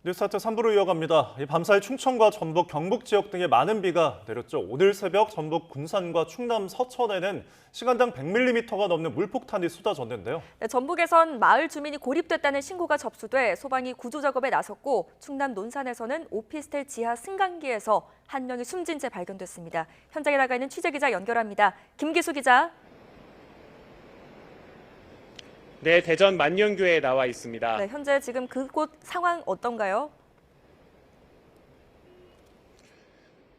뉴스타트 3부로 이어갑니다. 밤사이 충청과 전북, 경북 지역 등에 많은 비가 내렸죠. 오늘 새벽 전북 군산과 충남 서천에는 시간당 100mm가 넘는 물폭탄이 쏟아졌는데요. 네, 전북에선 마을 주민이 고립됐다는 신고가 접수돼 소방이 구조 작업에 나섰고 충남 논산에서는 오피스텔 지하 승강기에서 한 명이 숨진 채 발견됐습니다. 현장에 나가 있는 취재기자 연결합니다. 김기수 기자. 네, 대전 만년교회에 나와 있습니다. 네, 현재 지금 그곳 상황 어떤가요?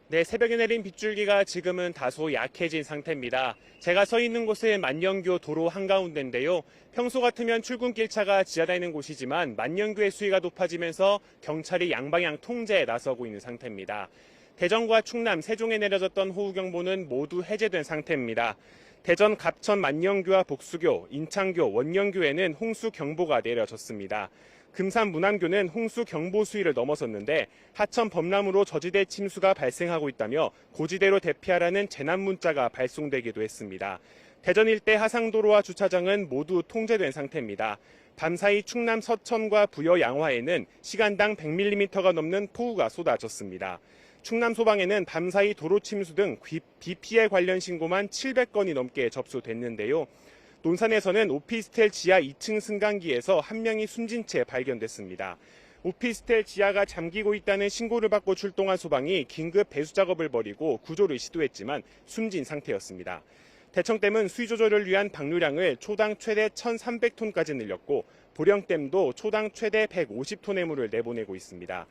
네, 새벽에 내린 빗줄기가 지금은 다소 약해진 상태입니다. 제가 서 있는 곳은 만년교 도로 한가운데인데요. 평소 같으면 출근길차가 지하다니는 곳이지만 만년교의 수위가 높아지면서 경찰이 양방향 통제에 나서고 있는 상태입니다. 대전과 충남, 세종에 내려졌던 호우경보는 모두 해제된 상태입니다. 대전 갑천 만년교와 복수교, 인창교, 원년교에는 홍수경보가 내려졌습니다. 금산 문안교는 홍수경보 수위를 넘어섰는데 하천 범람으로 저지대 침수가 발생하고 있다며 고지대로 대피하라는 재난 문자가 발송되기도 했습니다. 대전 일대 하상도로와 주차장은 모두 통제된 상태입니다. 밤사이 충남 서천과 부여 양화에는 시간당 100mm가 넘는 폭우가 쏟아졌습니다. 충남 소방에는 밤사이 도로 침수 등 비 피해 관련 신고만 700건이 넘게 접수됐는데요. 논산에서는 오피스텔 지하 2층 승강기에서 한 명이 숨진 채 발견됐습니다. 오피스텔 지하가 잠기고 있다는 신고를 받고 출동한 소방이 긴급 배수 작업을 벌이고 구조를 시도했지만 숨진 상태였습니다. 대청댐은 수위 조절을 위한 방류량을 초당 최대 1,300톤까지 늘렸고 보령댐도 초당 최대 150톤의 물을 내보내고 있습니다.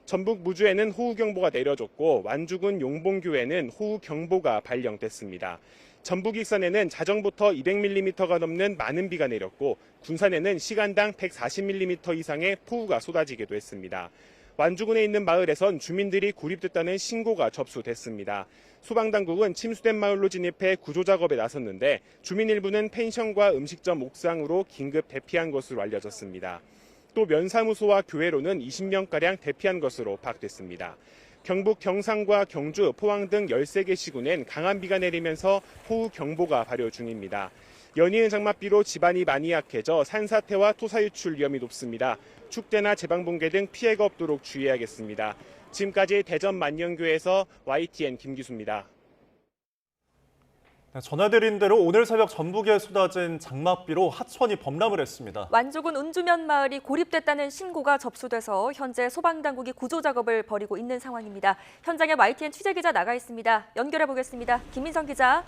전북 무주에는 호우경보가 내려졌고 완주군 용봉교에는 호우경보가 발령됐습니다. 전북 익산에는 자정부터 200mm가 넘는 많은 비가 내렸고 군산에는 시간당 140mm 이상의 폭우가 쏟아지기도 했습니다. 완주군에 있는 마을에선 주민들이 고립됐다는 신고가 접수됐습니다. 소방당국은 침수된 마을로 진입해 구조작업에 나섰는데 주민 일부는 펜션과 음식점 옥상으로 긴급 대피한 것으로 알려졌습니다. 또 면사무소와 교회로는 20명가량 대피한 것으로 파악됐습니다. 경북 경상과 경주, 포항 등 13개 시군엔 강한 비가 내리면서 호우경보가 발효 중입니다. 연이은 장맛비로 집안이 많이 약해져 산사태와 토사 유출 위험이 높습니다. 축대나 제방붕괴 등 피해가 없도록 주의해야겠습니다. 지금까지 대전 만년교에서 YTN 김기수입니다. 전해드린 대로 오늘 새벽 전북에 쏟아진 장맛비로 하천이 범람을 했습니다. 완주군 운주면 마을이 고립됐다는 신고가 접수돼서 현재 소방당국이 구조 작업을 벌이고 있는 상황입니다. 현장에 YTN 취재기자 나가 있습니다. 연결해 보겠습니다. 김민성 기자.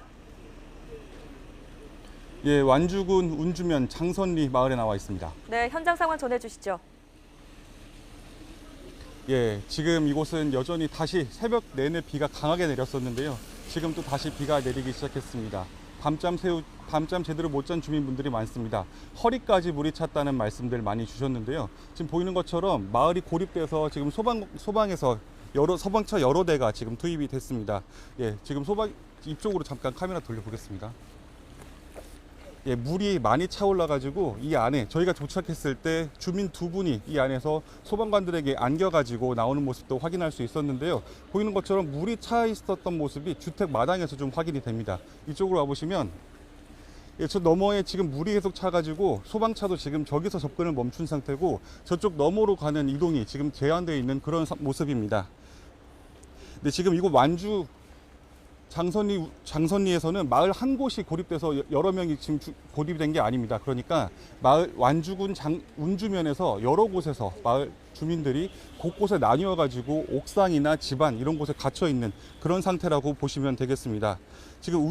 예, 완주군 운주면 장선리 마을에 나와 있습니다. 네, 현장 상황 전해주시죠. 예, 지금 이곳은 여전히 다시 새벽 내내 비가 강하게 내렸었는데요. 지금 또 다시 비가 내리기 시작했습니다. 밤잠 제대로 못 잔 주민분들이 많습니다. 허리까지 물이 찼다는 말씀들 많이 주셨는데요. 지금 보이는 것처럼 마을이 고립돼서 지금 소방에서 소방차 여러 대가 지금 투입이 됐습니다. 예, 지금 이쪽으로 잠깐 카메라 돌려보겠습니다. 예, 물이 많이 차올라가지고 이 안에 저희가 도착했을 때 주민 2분이 이 안에서 소방관들에게 안겨가지고 나오는 모습도 확인할 수 있었는데요. 보이는 것처럼 물이 차 있었던 모습이 주택 마당에서 좀 확인이 됩니다. 이쪽으로 와보시면 예, 저 너머에 지금 물이 계속 차가지고 소방차도 지금 저기서 접근을 멈춘 상태고 저쪽 너머로 가는 이동이 지금 제한되어 있는 그런 모습입니다. 근데 지금 이곳 완주 장선리에서는 마을 한 곳이 고립돼서 여러 명이 지금 고립된 게 아닙니다. 그러니까 마을 완주군 운주면에서 여러 곳에서 마을 주민들이 곳곳에 나뉘어 가지고 옥상이나 집안 이런 곳에 갇혀 있는 그런 상태라고 보시면 되겠습니다. 지금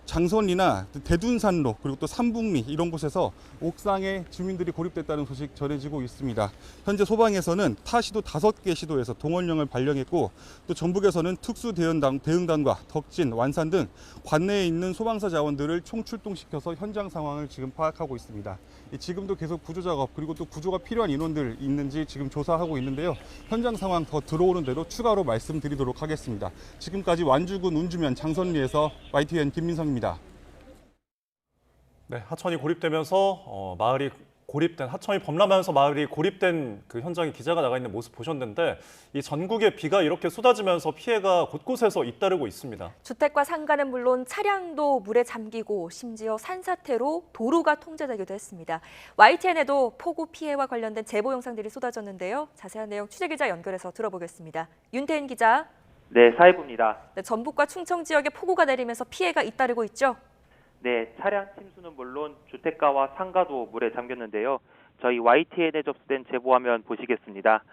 장선리나 대둔산로 그리고 또 삼북리 이런 곳에서 옥상에 주민들이 고립됐다는 소식 전해지고 있습니다. 현재 소방에서는 타시도 5개 시도에서 동원령을 발령했고 또 전북에서는 특수대응단과 덕진, 완산 등 관내에 있는 소방사 자원들을 총출동시켜서 현장 상황을 지금 파악하고 있습니다. 지금도 계속 구조작업 그리고 또 구조가 필요한 인원들 있는지 지금 조사하고 있는데요. 현장 상황 더 들어오는 대로 추가로 말씀드리도록 하겠습니다. 지금까지 완주군 운주면 장선리에서 YTN 김민성입니다. 네, 하천이 고립되면서 마을이 고립된 하청이 범람하면서 마을이 고립된 그 현장에 기자가 나가 있는 모습 보셨는데 이 전국에 비가 이렇게 쏟아지면서 피해가 곳곳에서 잇따르고 있습니다. 주택과 상가는 물론 차량도 물에 잠기고 심지어 산사태로 도로가 통제되기도 했습니다. YTN에도 폭우 피해와 관련된 제보 영상들이 쏟아졌는데요. 자세한 내용 취재기자 연결해서 들어보겠습니다. 윤태인 기자. 네, 사회부입니다. 네, 전북과 충청 지역에 폭우가 내리면서 피해가 잇따르고 있죠. 네, 차량 침수는 물론 주택가와 상가도 물에 잠겼는데요. 저희 YTN에 접수된 제보화면 보시겠습니다.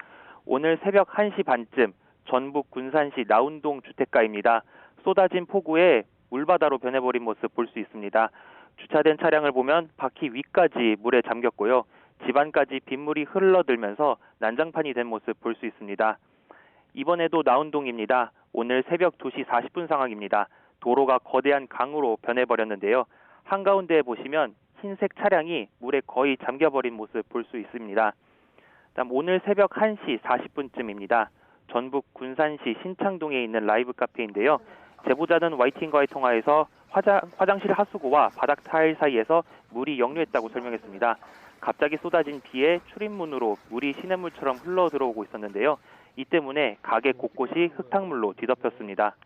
오늘 새벽 1시 반쯤 전북 군산시 나운동 주택가입니다. 쏟아진 폭우에 물바다로 변해버린 모습 볼 수 있습니다. 주차된 차량을 보면 바퀴 위까지 물에 잠겼고요. 집안까지 빗물이 흘러들면서 난장판이 된 모습 볼 수 있습니다. 이번에도 나운동입니다. 오늘 새벽 2시 40분 상황입니다. 도로가 거대한 강으로 변해버렸는데요. 한가운데 보시면 흰색 차량이 물에 거의 잠겨버린 모습 볼 수 있습니다. 다음 오늘 새벽 1시 40분쯤입니다. 전북 군산시 신창동에 있는 라이브 카페인데요. 제보자는 YTN과의 통화에서 화장실 하수구와 바닥 타일 사이에서 물이 역류했다고 설명했습니다. 갑자기 쏟아진 비에 출입문으로 물이 시냇물처럼 흘러 들어오고 있었는데요. 이 때문에 가게 곳곳이 흙탕물로 뒤덮였습니다.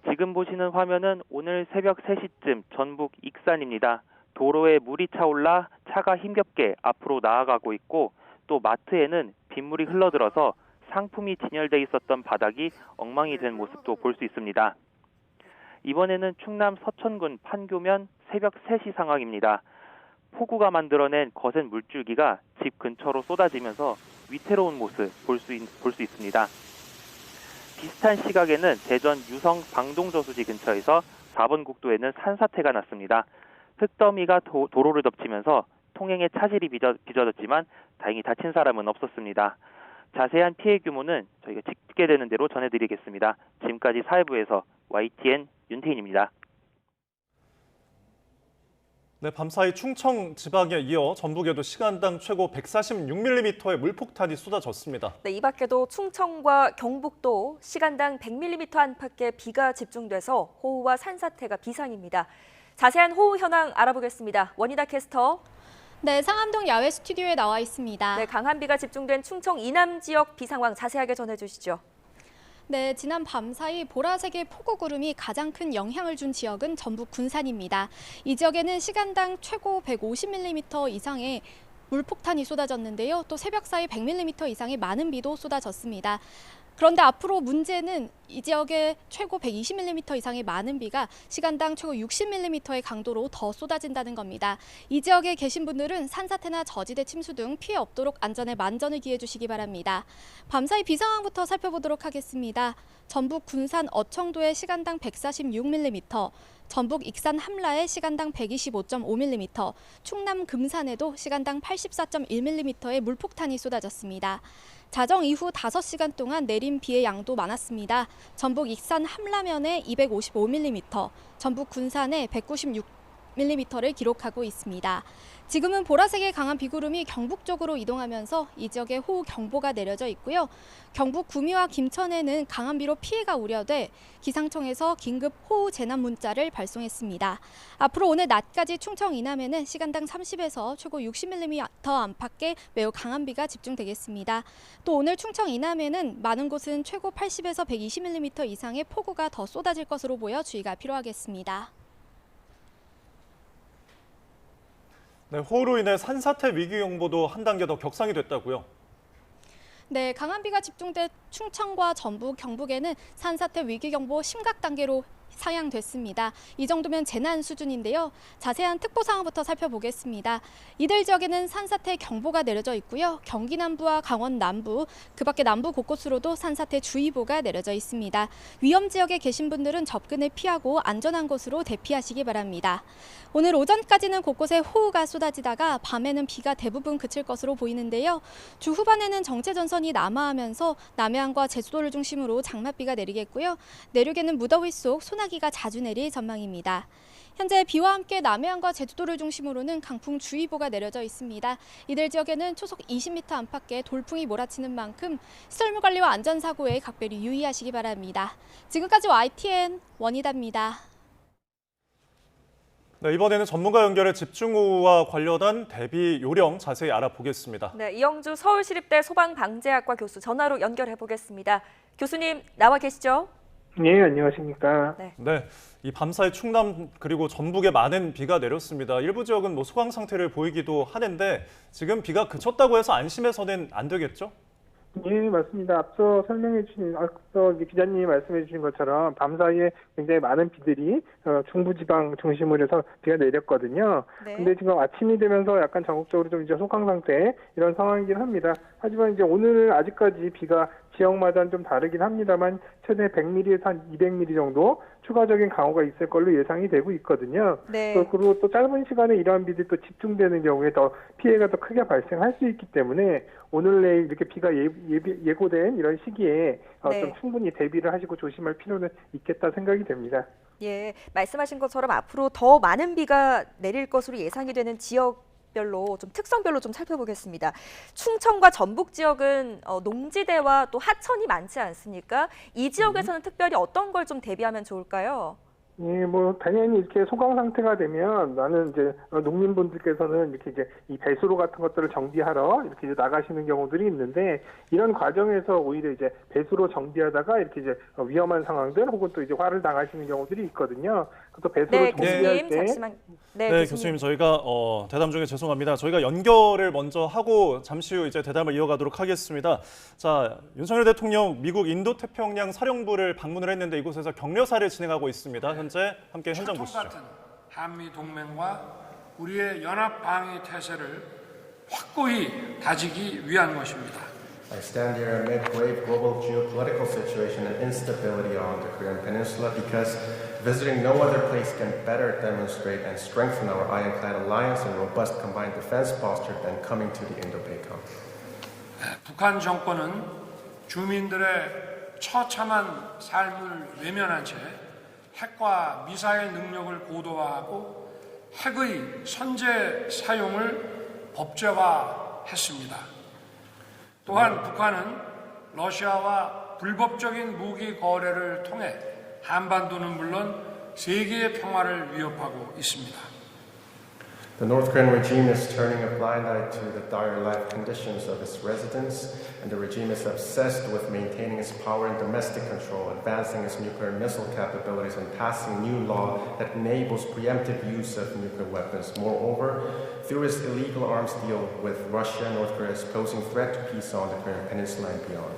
지금 보시는 화면은 오늘 새벽 3시쯤 전북 익산입니다. 도로에 물이 차올라 차가 힘겹게 앞으로 나아가고 있고 또 마트에는 빗물이 흘러들어서 상품이 진열돼 있었던 바닥이 엉망이 된 모습도 볼 수 있습니다. 이번에는 충남 서천군 판교면 새벽 3시 상황입니다. 폭우가 만들어낸 거센 물줄기가 집 근처로 쏟아지면서 위태로운 모습 볼 수 있습니다. 비슷한 시각에는 대전 유성 방동저수지 근처에서 4번 국도에는 산사태가 났습니다. 흙더미가 도로를 덮치면서 통행에 차질이 빚어졌지만 다행히 다친 사람은 없었습니다. 자세한 피해 규모는 저희가 찍게 되는 대로 전해드리겠습니다. 지금까지 사회부에서 YTN 윤태인입니다. 네, 밤사이 충청 지방에 이어 전북에도 시간당 최고 146mm의 물폭탄이 쏟아졌습니다. 네, 이 밖에도 충청과 경북도 시간당 100mm 안팎의 비가 집중돼서 호우와 산사태가 비상입니다. 자세한 호우 현황 알아보겠습니다. 원희다 캐스터. 네, 상암동 야외 스튜디오에 나와 있습니다. 네, 강한 비가 집중된 충청 이남 지역 비 상황 자세하게 전해주시죠. 네, 지난 밤 사이 보라색의 폭우 구름이 가장 큰 영향을 준 지역은 전북 군산입니다. 이 지역에는 시간당 최고 150mm 이상의 물폭탄이 쏟아졌는데요. 또 새벽 사이 100mm 이상의 많은 비도 쏟아졌습니다. 그런데 앞으로 문제는 이 지역에 최고 120mm 이상의 많은 비가 시간당 최고 60mm의 강도로 더 쏟아진다는 겁니다. 이 지역에 계신 분들은 산사태나 저지대 침수 등 피해 없도록 안전에 만전을 기해 주시기 바랍니다. 밤사이 비 상황부터 살펴보도록 하겠습니다. 전북 군산 어청도에 시간당 146mm, 전북 익산 함라에 시간당 125.5mm, 충남 금산에도 시간당 84.1mm의 물폭탄이 쏟아졌습니다. 자정 이후 5시간 동안 내린 비의 양도 많았습니다. 전북 익산 함라면에 255mm, 전북 군산에 196mm를 기록하고 있습니다. 지금은 보라색의 강한 비구름이 경북 쪽으로 이동하면서 이 지역에 호우 경보가 내려져 있고요. 경북 구미와 김천에는 강한 비로 피해가 우려돼 기상청에서 긴급 호우 재난 문자를 발송했습니다. 앞으로 오늘 낮까지 충청 이남에는 시간당 30에서 최고 60mm 안팎의 매우 강한 비가 집중되겠습니다. 또 오늘 충청 이남에는 많은 곳은 최고 80에서 120mm 이상의 폭우가 더 쏟아질 것으로 보여 주의가 필요하겠습니다. 네, 호우로 인해 산사태 위기경보도 한 단계 더 격상이 됐다고요? 네, 강한 비가 집중된 충청과 전북, 경북에는 산사태 위기경보 심각 단계로 상향됐습니다. 이 정도면 재난 수준인데요. 자세한 특보 상황부터 살펴보겠습니다. 이들 지역에는 산사태 경보가 내려져 있고요. 경기 남부와 강원 남부, 그 밖에 남부 곳곳으로도 산사태 주의보가 내려져 있습니다. 위험 지역에 계신 분들은 접근을 피하고 안전한 곳으로 대피하시기 바랍니다. 오늘 오전까지는 곳곳에 호우가 쏟아지다가 밤에는 비가 대부분 그칠 것으로 보이는데요. 주 후반에는 정체전선이 남하하면서 남해안과 제주도를 중심으로 장맛비가 내리겠고요. 내륙에는 무더위 속 소나기가 자주 내릴 전망입니다. 현재 비와 함께 남해안과 제주도를 중심으로는 강풍주의보가 내려져 있습니다. 이들 지역에는 초속 20m 안팎의 돌풍이 몰아치는 만큼 시설물 관리와 안전사고에 각별히 유의하시기 바랍니다. 지금까지 YTN 원희다입니다. 네, 이번에는 전문가 연결해 집중호우와 관련한 대비 요령 자세히 알아보겠습니다. 네, 이영주 서울시립대 소방방재학과 교수 전화로 연결해 보겠습니다. 교수님 나와 계시죠? 네, 안녕하십니까. 네, 이 밤사이 충남 그리고 전북에 많은 비가 내렸습니다. 일부 지역은 소강 상태를 보이기도 하는데 지금 비가 그쳤다고 해서 안심해서는 안 되겠죠? 예, 맞습니다. 앞서 기자님이 말씀해 주신 것처럼 밤사이에 굉장히 많은 비들이 중부지방 중심으로 해서 비가 내렸거든요. 네. 근데 지금 아침이 되면서 약간 전국적으로 좀 이제 소강 상태 이런 상황이긴 합니다. 하지만 이제 오늘은 아직까지 비가 지역마다는 좀 다르긴 합니다만 최대 100mm에서 한 200mm 정도 추가적인 강우가 있을 걸로 예상이 되고 있거든요. 네. 그리고 또 짧은 시간에 이러한 비들이 또 집중되는 경우에 더 피해가 더 크게 발생할 수 있기 때문에 오늘 내일 이렇게 비가 예고된 이런 시기에 네. 좀 충분히 대비를 하시고 조심할 필요는 있겠다 생각이 됩니다. 예, 말씀하신 것처럼 앞으로 더 많은 비가 내릴 것으로 예상이 되는 지역별로 좀 특성별로 좀 살펴보겠습니다. 충청과 전북 지역은 농지대와 또 하천이 많지 않습니까? 이 지역에서는 특별히 어떤 걸 좀 대비하면 좋을까요? 예, 당연히 이렇게 소강 상태가 되면 나는 이제 농민분들께서는 이렇게 이제 이 배수로 같은 것들을 정비하러 이렇게 이제 나가시는 경우들이 있는데 이런 과정에서 오히려 이제 배수로 정비하다가 이렇게 이제 위험한 상황들 혹은 또 이제 화를 당하시는 경우들이 있거든요. 또 배수로 네, 정비할 교수님 때 잠시만. 네, 교수님 저희가 대담 중에 죄송합니다. 저희가 연결을 먼저 하고 잠시 후 이제 대담을 이어가도록 하겠습니다. 자, 윤석열 대통령 미국 인도태평양 사령부를 방문을 했는데 이곳에서 격려사를 진행하고 있습니다. 현재 함께 현장 보시죠. 같은 한미 동맹과 우리의 연합 방위 태세를 확고히 다지기 위한 것입니다. I stand here amid grave global geopolitical situation and instability on the Korean Peninsula because visiting no other place can better demonstrate and strengthen our ironclad alliance and robust combined defense posture than coming to the Indo-PACOM. 북한 정권은 주민들의 처참한 삶을 외면한 채 핵과 미사일 능력을 고도화하고 핵의 선제 사용을 법제화했습니다. 또한 북한은 러시아와 불법적인 무기 거래를 통해 한반도는 물론 세계의 평화를 위협하고 있습니다. The North Korean regime is turning a blind eye to the dire life conditions of its residents, and the regime is obsessed with maintaining its power and domestic control, advancing its nuclear missile capabilities, and passing new law that enables preemptive use of nuclear weapons. Moreover, through its illegal arms deal with Russia, North Korea is posing threat to peace on the Korean Peninsula and beyond.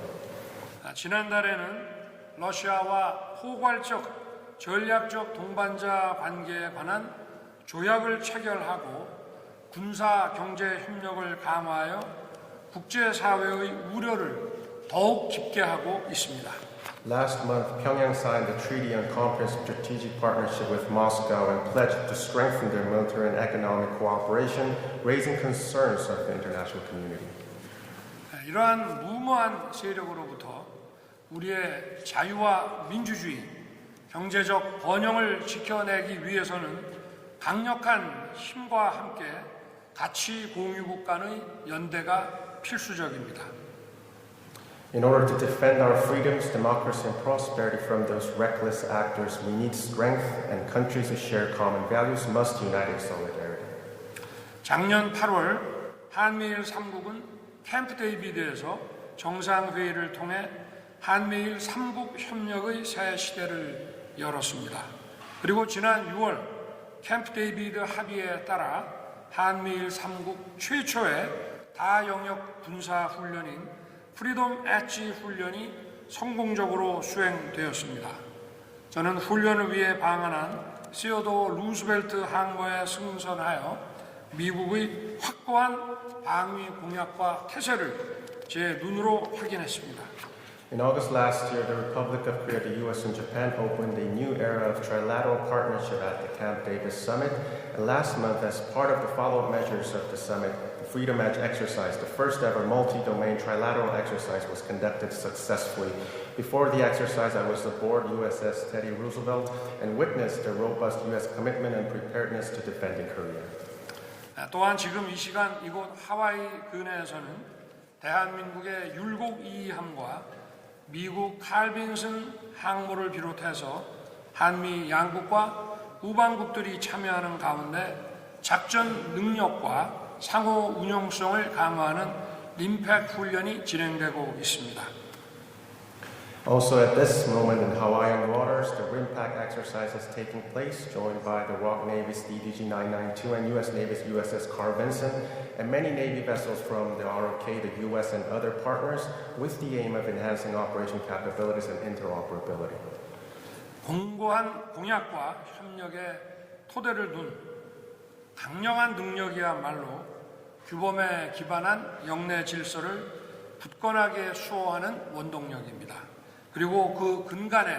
지난달에는 러시아와 포괄적 전략적 동반자 관계에 관한 조약을 체결하고 군사 경제 협력을 강화하여 국제사회의 우려를 더욱 깊게 하고 있습니다. Last month, Pyongyang signed a treaty on comprehensive strategic partnership with Moscow and pledged to strengthen their military and economic cooperation, raising concerns of the international community. 이러한 무모한 세력으로부터 우리의 자유와 민주주의, 경제적 번영을 지켜내기 위해서는 강력한 힘과 함께 가치 공유국 간의 연대가 필수적입니다. In order to defend our freedoms, democracy, and prosperity from those reckless actors, we need strength, and countries who share common values must unite in solidarity. 작년 8월 한미일 3국은 캠프 데이비드에서 정상회의를 통해 한미일 3국 협력의 새 시대를 열었습니다. 그리고 지난 6월 캠프 데이비드 합의에 따라 한미일 3국 최초의 다영역 군사 훈련인 프리덤 엣지 훈련이 성공적으로 수행되었습니다. 저는 훈련을 위해 방한한 시어도 루스벨트 항모에 승선하여 미국의 확고한 방위 공약과 태세를 제 눈으로 확인했습니다. In August last year, the Republic of Korea, the US, and Japan opened a new era of trilateral partnership at the Camp Davis Summit. And last month, as part of the follow-up measures of the summit, the Freedom Edge exercise, the first ever multi-domain trilateral exercise, was conducted successfully. Before the exercise, I was aboard USS Teddy Roosevelt and witnessed the robust US commitment and preparedness to defending Korea. 또한 지금 이 시간 이곳 하와이 근해에서는 대한민국의 율곡 2함과 미국 칼빈슨 항모를 비롯해서 한미 양국과 우방국들이 참여하는 가운데 작전 능력과 상호 운용성을 강화하는 림팩 훈련이 진행되고 있습니다. Also at this moment in Hawaiian waters, the RIMPAC exercise is taking place, joined by the ROC Navy's DDG-992 and U.S. Navy's USS Carl Vinson, and many Navy vessels from the ROK, the U.S. and other partners, with the aim of enhancing operation capabilities and interoperability. 공고한 공약과 협력의 토대를 둔 강력한 능력이야말로 규범에 기반한 영내 질서를 굳건하게 수호하는 원동력입니다. 그리고 그 근간에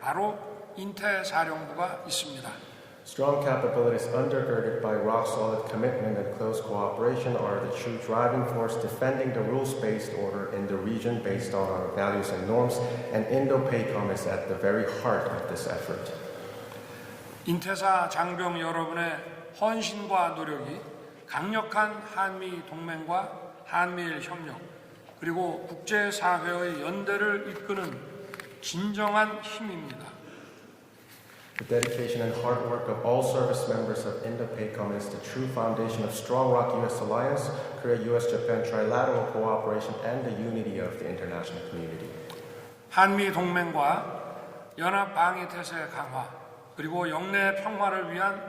바로 인태사령부가 있습니다. Strong capabilities undergirded by rock-solid commitment and close cooperation are the true driving force defending the rules-based order in the region based on our values and norms, and Indo-PACOM is at the very heart of this effort. 인태사 장병 여러분의 헌신과 노력이 강력한 한미 동맹과 한미일 협력, 그리고 국제사회의 연대를 이끄는 진정한 힘입니다. The dedication and hard work of all service members of Indo-PACOM is the true foundation of strong ROC-US alliance, Korea-US-Japan trilateral cooperation, and the unity of the international community. 한미 동맹과 연합 방위 태세 강화, 그리고 영내 평화를 위한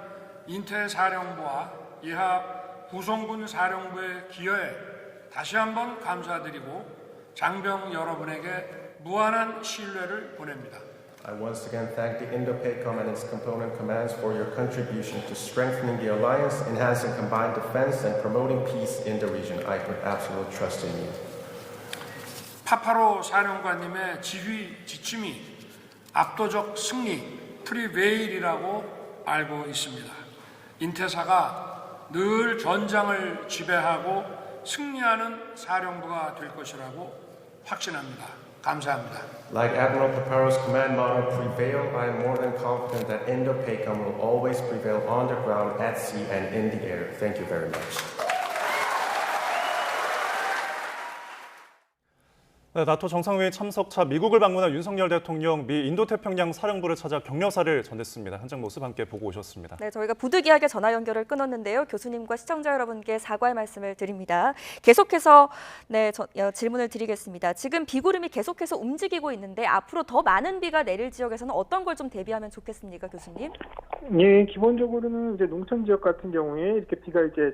인태사령부와 이하 구성군 사령부의 기여에 다시 한번 감사드리고 장병 여러분에게 무한한 신뢰를 보냅니다. I once again thank the Indo-PACOM and its component commands for your contribution to strengthening the alliance, enhancing combined defense, and promoting peace in the region. I put absolute trust in you. 파파로 사령관님의 지휘 지침이 압도적 승리, 프리베일이라고 알고 있습니다. 인태사가 늘 전장을 지배하고 승리하는 사령부가 될 것이라고 확신합니다. 감사합니다. Like Admiral Paparo's command motto, prevail, I am more than confident that Indo-PACOM will always prevail on the ground, at sea, and in the air. Thank you very much. 네, 나토 정상회의 참석차 미국을 방문한 윤석열 대통령 미 인도태평양 사령부를 찾아 격려사를 전했습니다. 현장 모습 함께 보고 오셨습니다. 네, 저희가 부득이하게 전화 연결을 끊었는데요. 교수님과 시청자 여러분께 사과의 말씀을 드립니다. 계속해서 질문을 드리겠습니다. 지금 비구름이 계속해서 움직이고 있는데 앞으로 더 많은 비가 내릴 지역에서는 어떤 걸 좀 대비하면 좋겠습니까, 교수님? 예, 기본적으로는 이제 농촌 지역 같은 경우에 이렇게 비가 이제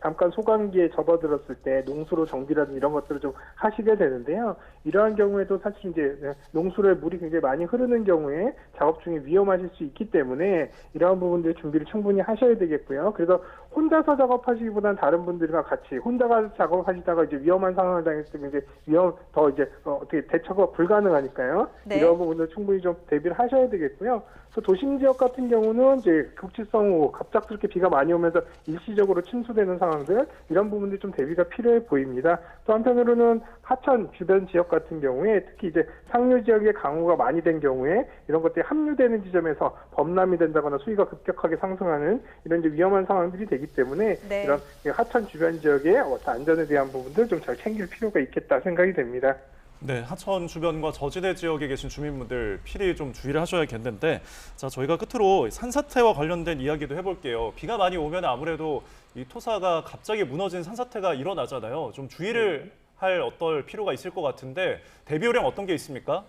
잠깐 소강기에 접어들었을 때 농수로 정비라든지 이런 것들을 좀 하시게 되는데요. 이러한 경우에도 사실 이제 농수로에 물이 굉장히 많이 흐르는 경우에 작업 중에 위험하실 수 있기 때문에 이러한 부분들 준비를 충분히 하셔야 되겠고요. 그래서 혼자서 작업하시기보다는 다른 분들과 같이 혼자가 작업하시다가 이제 위험한 상황을 당했을 때 이제 어떻게 대처가 불가능하니까요. 네. 이런 부분들 충분히 좀 대비를 하셔야 되겠고요. 또 도심 지역 같은 경우는 이제 국지성 갑작스럽게 비가 많이 오면서 일시적으로 침수되는 상황들 이런 부분들이 좀 대비가 필요해 보입니다. 또 한편으로는 하천 주변 지역 같은 경우에 특히 이제 상류 지역에 강우가 많이 된 경우에 이런 것들이 합류되는 지점에서 범람이 된다거나 수위가 급격하게 상승하는 이런 이제 위험한 상황들이 되기 때문에 네. 이런 하천 주변 지역의 안전에 대한 부분들 좀 잘 챙길 필요가 있겠다 생각이 됩니다. 네, 하천 주변과 저지대 지역에 계신 주민분들 필히 좀 주의를 하셔야겠는데, 자, 저희가 끝으로 산사태와 관련된 이야기도 해볼게요. 비가 많이 오면 아무래도 이 토사가 갑자기 무너진 산사태가 일어나잖아요. 좀 주의를 할 어떨 필요가 있을 것 같은데 대비 요령 어떤 게 있습니까?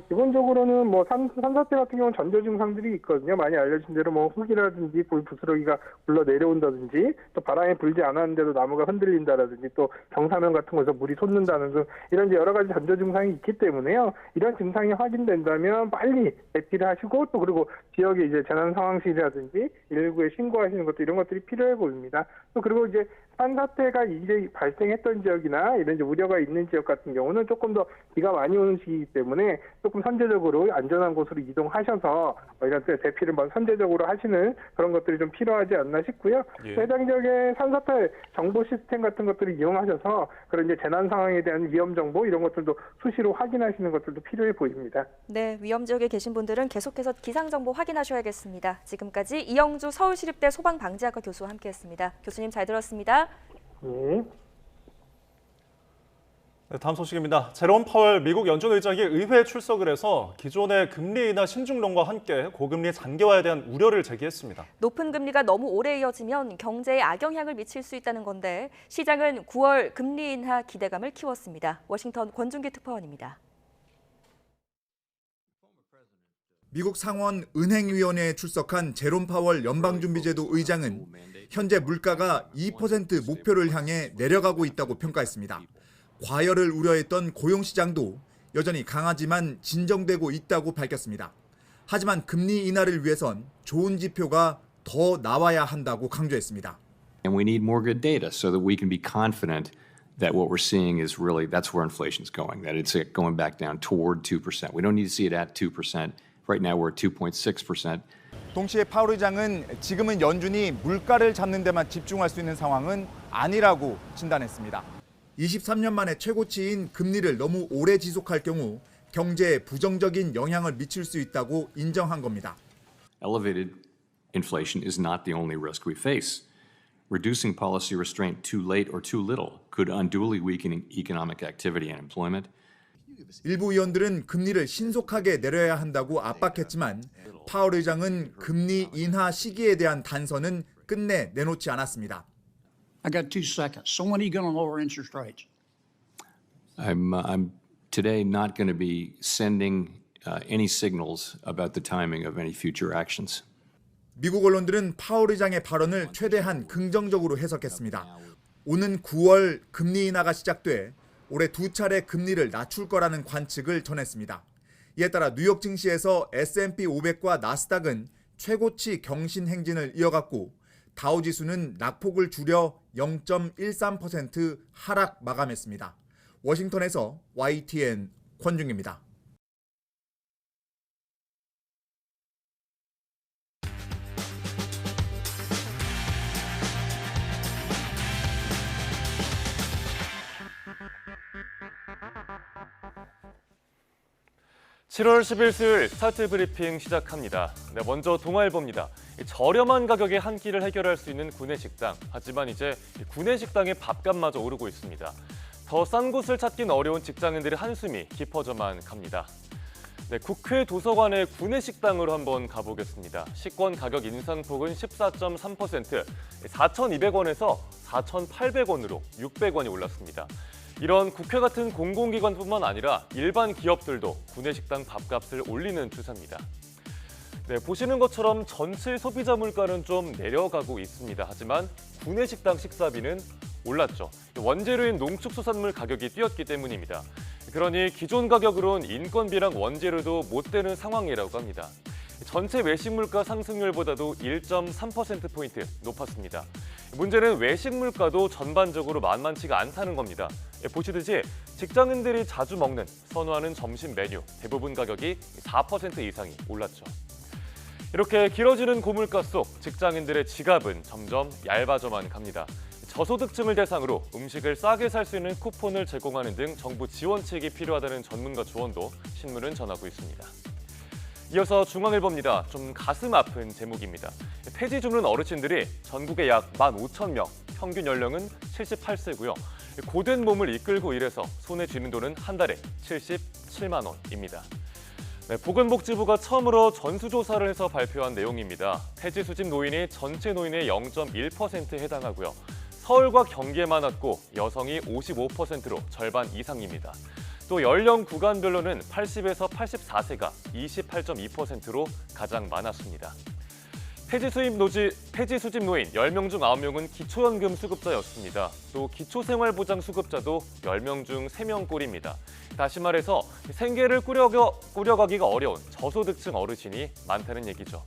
기본적으로는 산사태 같은 경우는 전조 증상들이 있거든요. 많이 알려진 대로 흙이라든지 부스러기가 굴러 내려온다든지 또 바람이 불지 않았는데도 나무가 흔들린다라든지 또 경사면 같은 곳에서 물이 솟는다는 등 이런 여러 가지 전조 증상이 있기 때문에요. 이런 증상이 확인된다면 빨리 대피를 하시고 또 그리고 지역에 이제 재난 상황실이라든지 119에 신고하시는 것도 이런 것들이 필요해 보입니다. 또 그리고 이제 산사태가 이제 발생했던 지역이나 이런 이제 우려가 있는 지역 같은 경우는 조금 더 비가 많이 오는 시기이기 때문에 조금 선제적으로 안전한 곳으로 이동하셔서 이런 대피를 선제적으로 하시는 그런 것들이 좀 필요하지 않나 싶고요. 예. 해당 지역의 산사태 정보 시스템 같은 것들을 이용하셔서 그런 이제 재난 상황에 대한 위험 정보 이런 것들도 수시로 확인하시는 것들도 필요해 보입니다. 네, 위험 지역에 계신 분들은 계속해서 기상 정보 확인하셔야겠습니다. 지금까지 이영주 서울시립대 소방방재학과 교수와 함께했습니다. 교수님 잘 들었습니다. 네. 네, 다음 소식입니다. 제롬 파월 미국 연준 의장이 의회에 출석을 해서 기존의 금리 인하 신중론과 함께 고금리 장기화에 대한 우려를 제기했습니다. 높은 금리가 너무 오래 이어지면 경제에 악영향을 미칠 수 있다는 건데 시장은 9월 금리 인하 기대감을 키웠습니다. 워싱턴 권준기 특파원입니다. 미국 상원 은행위원회에 출석한 제롬 파월 연방준비제도 의장은 현재 물가가 2% 목표를 향해 내려가고 있다고 평가했습니다. 과열을 우려했던 고용시장도 여전히 강하지만 진정되고 있다고 밝혔습니다. 하지만 금리 인하를 위해선 좋은 지표가 더 나와야 한다고 강조했습니다. And we need more good data so that we can be confident that what we're seeing is really, that's where inflation is going, that it's going back down toward 2%. We don't need to see it at 2%. Right now we're at 2.6%. 동시에 파월 의장은 지금은 연준이 물가를 잡는 데만 집중할 수 있는 상황은 아니라고 진단했습니다. 23년 만에 최고치인 금리를 너무 오래 지속할 경우 경제에 부정적인 영향을 미칠 수 있다고 인정한 겁니다. Elevated inflation is not the only risk we face. Reducing policy restraint too late or too little could unduly weaken economic activity and employment. 일부 의원들은 금리를 신속하게 내려야 한다고 압박했지만 파월 의장은 금리 인하 시기에 대한 단서는 끝내 내놓지 않았습니다. I got 2 seconds. So when are you going to lower interest rates? I'm today not going to be sending any signals about the timing of any future actions. 미국 언론들은 파월 의장의 발언을 최대한 긍정적으로 해석했습니다. 오는 9월 금리 인하가 시작돼 올해 2차례 금리를 낮출 거라는 관측을 전했습니다. 이에 따라 뉴욕 증시에서 S&P 500과 나스닥은 최고치 경신 행진을 이어갔고 다우지수는 낙폭을 줄여 0.13% 하락 마감했습니다. 워싱턴에서 YTN 권중입니다. (7월 10일) 수요일 스타트 브리핑 시작합니다. 네, 먼저 동아일보입니다. 저렴한 가격에 한 끼를 해결할 수 있는 구내식당. 하지만 이제 구내식당의 밥값마저 오르고 있습니다. 더 싼 곳을 찾긴 어려운 직장인들의 한숨이 깊어져만 갑니다. 네, 국회 도서관의 구내식당으로 한번 가보겠습니다. 식권 가격 인상폭은 14.3%, 4,200원에서 4,800원으로 600원이 올랐습니다. 이런 국회 같은 공공기관뿐만 아니라 일반 기업들도 구내식당 밥값을 올리는 추세입니다. 네, 보시는 것처럼 전체 소비자 물가는 좀 내려가고 있습니다. 하지만 구내식당 식사비는 올랐죠. 원재료인 농축수산물 가격이 뛰었기 때문입니다. 그러니 기존 가격으론 인건비랑 원재료도 못 되는 상황이라고 합니다. 전체 외식 물가 상승률보다도 1.3%포인트 높았습니다. 문제는 외식 물가도 전반적으로 만만치가 않다는 겁니다. 보시듯이 직장인들이 자주 먹는, 선호하는 점심 메뉴 대부분 가격이 4% 이상이 올랐죠. 이렇게 길어지는 고물가 속 직장인들의 지갑은 점점 얇아져만 갑니다. 저소득층을 대상으로 음식을 싸게 살 수 있는 쿠폰을 제공하는 등 정부 지원책이 필요하다는 전문가 조언도 신문은 전하고 있습니다. 이어서 중앙일보입니다. 좀 가슴 아픈 제목입니다. 폐지 주는 어르신들이 전국에 약 15,000명, 평균 연령은 78세고요. 고된 몸을 이끌고 일해서 손에 쥐는 돈은 한 달에 77만 원입니다. 네, 보건복지부가 처음으로 전수조사를 해서 발표한 내용입니다. 폐지 수집 노인이 전체 노인의 0.1%에 해당하고요. 서울과 경기에 많았고 여성이 55%로 절반 이상입니다. 또 연령 구간별로는 80에서 84세가 28.2%로 가장 많았습니다. 폐지 수집 노인 10명 중 9명은 기초연금 수급자였습니다. 또 기초생활보장 수급자도 10명 중 3명꼴입니다. 다시 말해서 생계를 꾸려가기가 어려운 저소득층 어르신이 많다는 얘기죠.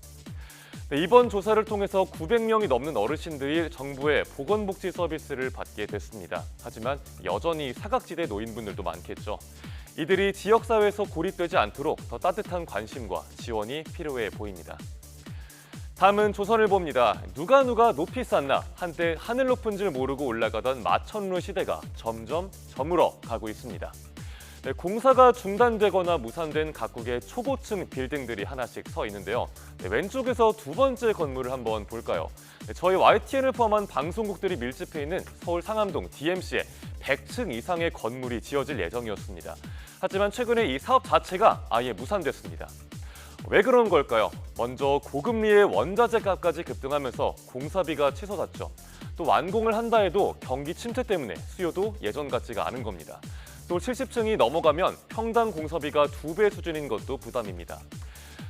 네, 이번 조사를 통해서 900명이 넘는 어르신들이 정부의 보건복지 서비스를 받게 됐습니다. 하지만 여전히 사각지대 노인분들도 많겠죠. 이들이 지역사회에서 고립되지 않도록 더 따뜻한 관심과 지원이 필요해 보입니다. 다음은 조선일보입니다. 누가 높이 쌌나 한때 하늘 높은 줄 모르고 올라가던 마천루 시대가 점점 저물어 가고 있습니다. 네, 공사가 중단되거나 무산된 각국의 초고층 빌딩들이 하나씩 서 있는데요. 네, 왼쪽에서 두 번째 건물을 한번 볼까요? 네, 저희 YTN을 포함한 방송국들이 밀집해 있는 서울 상암동 DMC의 100층 이상의 건물이 지어질 예정이었습니다. 하지만 최근에 이 사업 자체가 아예 무산됐습니다. 왜 그런 걸까요? 먼저 고금리의 원자재 값까지 급등하면서 공사비가 치솟았죠. 또 완공을 한다 해도 경기 침체 때문에 수요도 예전 같지가 않은 겁니다. 또 70층이 넘어가면 평당 공사비가 2배 수준인 것도 부담입니다.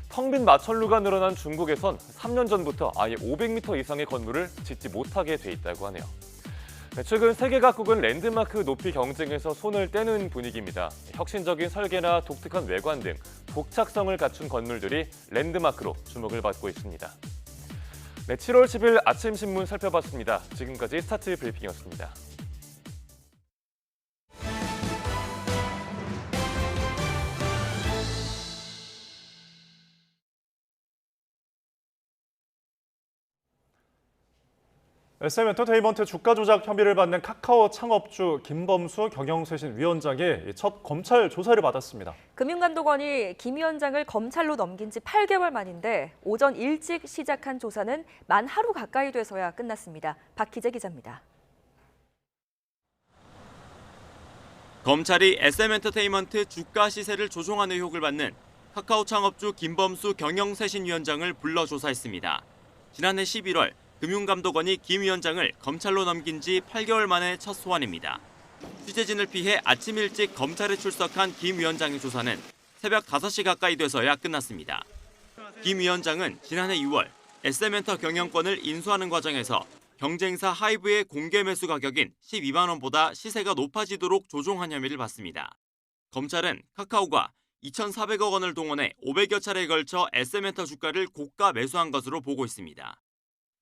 텅 빈 마천루가 늘어난 중국에선 3년 전부터 아예 500m 이상의 건물을 짓지 못하게 돼 있다고 하네요. 최근 세계 각국은 랜드마크 높이 경쟁에서 손을 떼는 분위기입니다. 혁신적인 설계나 독특한 외관 등 독창성을 갖춘 건물들이 랜드마크로 주목을 받고 있습니다. 네, 7월 10일 아침 신문 살펴봤습니다. 지금까지 스타트 브리핑이었습니다. SM엔터테인먼트 주가 조작 혐의를 받는 카카오 창업주 김범수 경영쇄신 위원장이 첫 검찰 조사를 받았습니다. 금융감독원이 김 위원장을 검찰로 넘긴 지 8개월 만인데 오전 일찍 시작한 조사는 만 하루 가까이 돼서야 끝났습니다. 박희재 기자입니다. 검찰이 SM엔터테인먼트 주가 시세를 조종한 의혹을 받는 카카오 창업주 김범수 경영쇄신위원장을 불러 조사했습니다. 지난해 11월 금융감독원이 김 위원장을 검찰로 넘긴 지 8개월 만에 첫 소환입니다. 취재진을 피해 아침 일찍 검찰에 출석한 김 위원장의 조사는 새벽 5시 가까이 돼서야 끝났습니다. 김 위원장은 지난해 6월 SM엔터 경영권을 인수하는 과정에서 경쟁사 하이브의 공개 매수 가격인 12만 원보다 시세가 높아지도록 조종한 혐의를 받습니다. 검찰은 카카오가 2,400억 원을 동원해 500여 차례에 걸쳐 SM엔터 주가를 고가 매수한 것으로 보고 있습니다.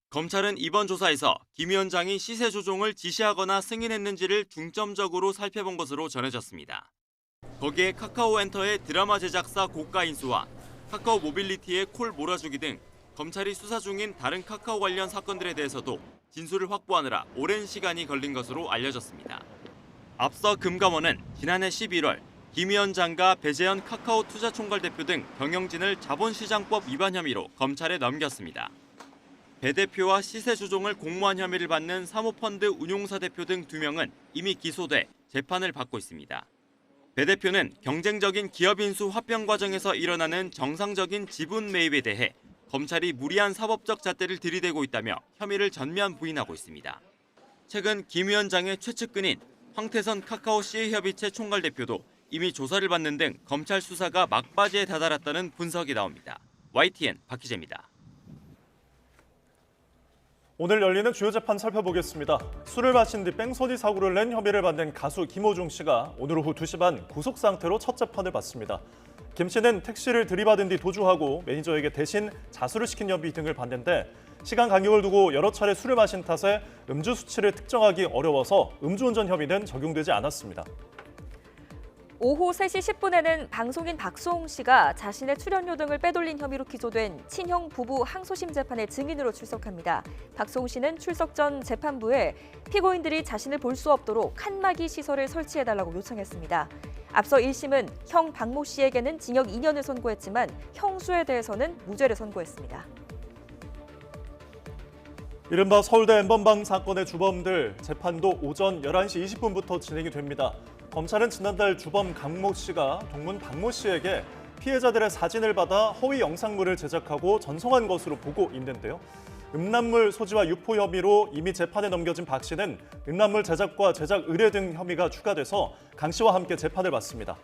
검찰은 이번 조사에서 김 위원장이 시세 조종을 지시하거나 승인했는지를 중점적으로 살펴본 것으로 전해졌습니다. 거기에 카카오엔터의 드라마 제작사 고가 인수와 카카오 모빌리티의 콜 몰아주기 등 검찰이 수사 중인 다른 카카오 관련 사건들에 대해서도 진술을 확보하느라 오랜 시간이 걸린 것으로 알려졌습니다. 앞서 금감원은 지난해 11월 김 위원장과 배재현 카카오 투자총괄 대표 등 경영진을 자본시장법 위반 혐의로 검찰에 넘겼습니다. 배 대표와 시세 조종을 공모한 혐의를 받는 사모펀드 운용사 대표 등 2명은 이미 기소돼 재판을 받고 있습니다. 배 대표는 경쟁적인 기업 인수 합병 과정에서 일어나는 정상적인 지분 매입에 대해 검찰이 무리한 사법적 잣대를 들이대고 있다며 혐의를 전면 부인하고 있습니다. 최근 김 위원장의 최측근인 황태선 카카오 CA협의체 총괄 대표도 이미 조사를 받는 등 검찰 수사가 막바지에 다다랐다는 분석이 나옵니다. YTN 박희재입니다. 오늘 열리는 주요 재판 살펴보겠습니다. 술을 마신 뒤 뺑소니 사고를 낸 혐의를 받는 가수 김호중 씨가 오늘 오후 2시 반 구속 상태로 첫 재판을 받습니다. 김 씨는 택시를 들이받은 뒤 도주하고 매니저에게 대신 자수를 시킨 혐의 등을 받는데 시간 간격을 두고 여러 차례 술을 마신 탓에 음주 수치를 특정하기 어려워서 음주운전 혐의는 적용되지 않았습니다. 오후 3시 10분에는 방송인 박수홍 씨가 자신의 출연료 등을 빼돌린 혐의로 기소된 친형 부부 항소심 재판에 증인으로 출석합니다. 박수홍 씨는 출석 전 재판부에 피고인들이 자신을 볼 수 없도록 칸막이 시설을 설치해달라고 요청했습니다. 앞서 1심은 형 박모 씨에게는 징역 2년을 선고했지만 형수에 대해서는 무죄를 선고했습니다. 이른바 서울대 N번방 사건의 주범들 재판도 오전 11시 20분부터 진행이 됩니다. 검찰은 지난달 주범 강모 씨가 동문 박모 씨에게 피해자들의 사진을 받아 허위 영상물을 제작하고 전송한 것으로 보고 있는데요. 음란물 소지와 유포 혐의로 이미 재판에 넘겨진 박 씨는 음란물 제작과 제작 의뢰 등 혐의가 추가돼서 강 씨와 함께 재판을 받습니다.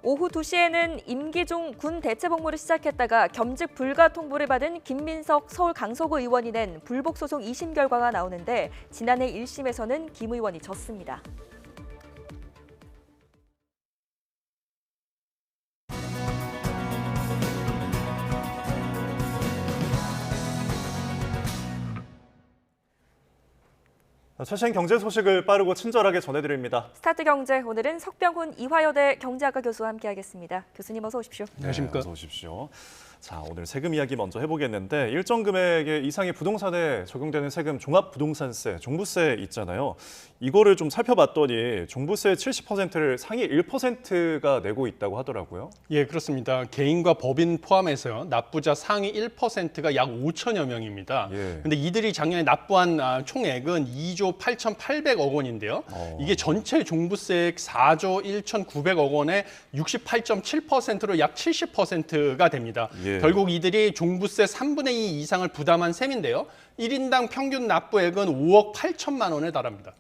오후 2시에는 임기중 군 대체복무를 시작했다가 겸직 불가 통보를 받은 김민석 서울 강서구 의원이 낸 불복 소송 2심 결과가 나오는데 지난해 1심에서는 김 의원이 졌습니다. 최신 경제 소식을 빠르고 친절하게 전해드립니다. 스타트 경제, 오늘은 석병훈 이화여대 경제학과 교수와 함께하겠습니다. 교수님 어서 오십시오. 안녕하십니까? 어서 오십시오. 자, 오늘 세금 이야기 먼저 해보겠는데 일정 금액의 이상의 부동산에 적용되는 세금 종합부동산세, 종부세 있잖아요. 이거를 좀 살펴봤더니 종부세 70%를 상위 1%가 내고 있다고 하더라고요. 예, 그렇습니다. 개인과 법인 포함해서요. 납부자 상위 1%가 약 5천여 명입니다. 근데 이들이 작년에 납부한 총액은 2조 8,800억 원인데요. 이게 전체 종부세액 4조 1,900억 원의 68.7%로 약 70%가 됩니다. 결국 이들이 종부세 3분의 2 이상을 부담한 셈인데요. 1인당 평균 납부액은 5억 8천만 원에 달합니다.